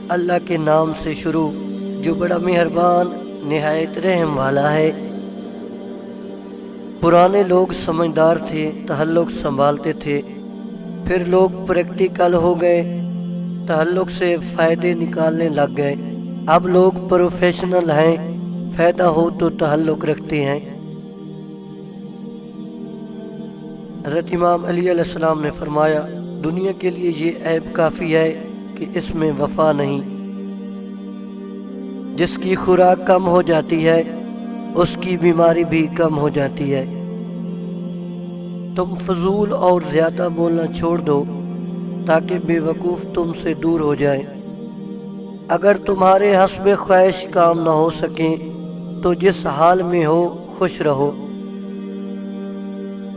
اللہ کے نام سے شروع جو بڑا مہربان نہایت رحم والا ہے۔ پرانے لوگ سمجھدار تھے، تعلق سنبھالتے تھے، پھر لوگ پریکٹیکل ہو گئے، تعلق سے فائدے نکالنے لگ گئے۔ اب لوگ پروفیشنل ہیں، فائدہ ہو تو تعلق رکھتے ہیں۔ حضرت امام علی علیہ السلام نے فرمایا، دنیا کے لیے یہ عیب کافی ہے کہ اس میں وفا نہیں۔ جس کی خوراک کم ہو جاتی ہے اس کی بیماری بھی کم ہو جاتی ہے۔ تم فضول اور زیادہ بولنا چھوڑ دو تاکہ بے وقوف تم سے دور ہو جائیں۔ اگر تمہارے حسب خواہش کام نہ ہو سکیں تو جس حال میں ہو خوش رہو۔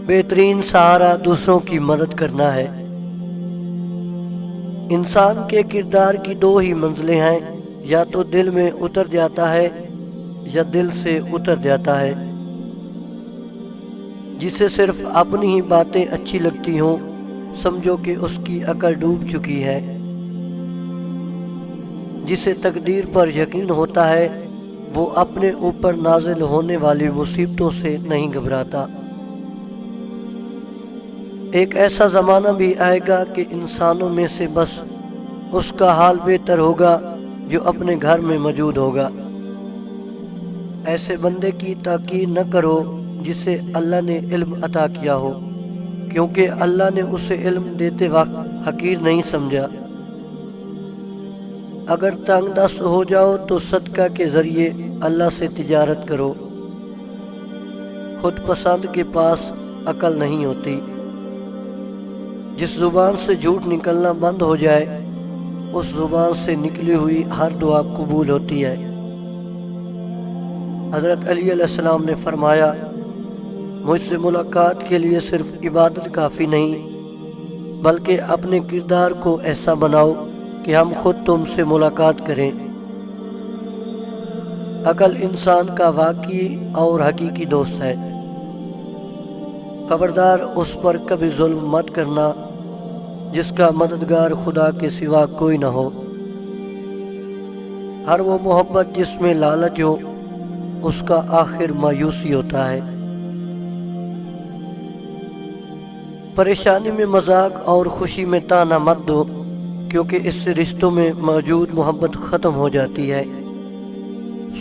بہترین سہارا دوسروں کی مدد کرنا ہے۔ انسان کے کردار کی دو ہی منزلیں ہیں، یا تو دل میں اتر جاتا ہے یا دل سے اتر جاتا ہے۔ جسے صرف اپنی ہی باتیں اچھی لگتی ہوں سمجھو کہ اس کی عقل ڈوب چکی ہے۔ جسے تقدیر پر یقین ہوتا ہے وہ اپنے اوپر نازل ہونے والی مصیبتوں سے نہیں گھبراتا۔ ایک ایسا زمانہ بھی آئے گا کہ انسانوں میں سے بس اس کا حال بہتر ہوگا جو اپنے گھر میں موجود ہوگا۔ ایسے بندے کی تحقیر نہ کرو جسے اللہ نے علم عطا کیا ہو، کیونکہ اللہ نے اسے علم دیتے وقت حقیر نہیں سمجھا۔ اگر تنگ دست ہو جاؤ تو صدقہ کے ذریعے اللہ سے تجارت کرو۔ خود پسند کے پاس عقل نہیں ہوتی۔ جس زبان سے جھوٹ نکلنا بند ہو جائے اس زبان سے نکلی ہوئی ہر دعا قبول ہوتی ہے۔ حضرت علی علیہ السلام نے فرمایا، مجھ سے ملاقات کے لیے صرف عبادت کافی نہیں، بلکہ اپنے کردار کو ایسا بناؤ کہ ہم خود تم سے ملاقات کریں۔ عقل انسان کا واقعی اور حقیقی دوست ہے۔ خبردار اس پر کبھی ظلم مت کرنا جس کا مددگار خدا کے سوا کوئی نہ ہو۔ ہر وہ محبت جس میں لالچ ہو اس کا آخر مایوسی ہوتا ہے۔ پریشانی میں مذاق اور خوشی میں طعنہ مت دو، کیونکہ اس سے رشتوں میں موجود محبت ختم ہو جاتی ہے۔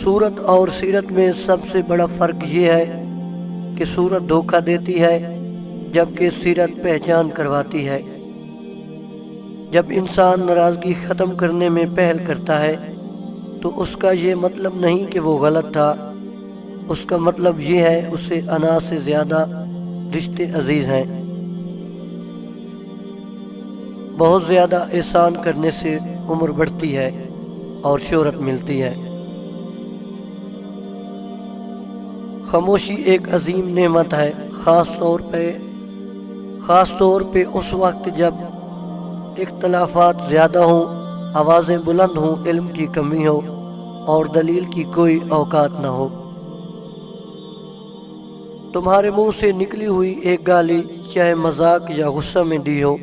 صورت اور سیرت میں سب سے بڑا فرق یہ ہے کہ صورت دھوکہ دیتی ہے جبکہ سیرت پہچان کرواتی ہے۔ جب انسان ناراضگی ختم کرنے میں پہل کرتا ہے تو اس کا یہ مطلب نہیں کہ وہ غلط تھا، اس کا مطلب یہ ہے اسے انا سے زیادہ رشتے عزیز ہیں۔ بہت زیادہ احسان کرنے سے عمر بڑھتی ہے اور شہرت ملتی ہے۔ خاموشی ایک عظیم نعمت ہے، خاص طور پہ اس وقت جب اختلافات زیادہ ہوں، آوازیں بلند ہوں، علم کی کمی ہو اور دلیل کی کوئی اوقات نہ ہو۔ تمہارے منہ سے نکلی ہوئی ایک گالی چاہے مذاق یا غصہ میں دی ہو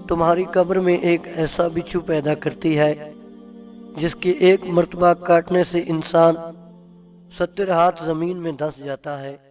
تمہاری قبر میں ایک ایسا بچھو پیدا کرتی ہے جس کے ایک مرتبہ کاٹنے سے انسان 70 ہاتھ زمین میں دھنس جاتا ہے۔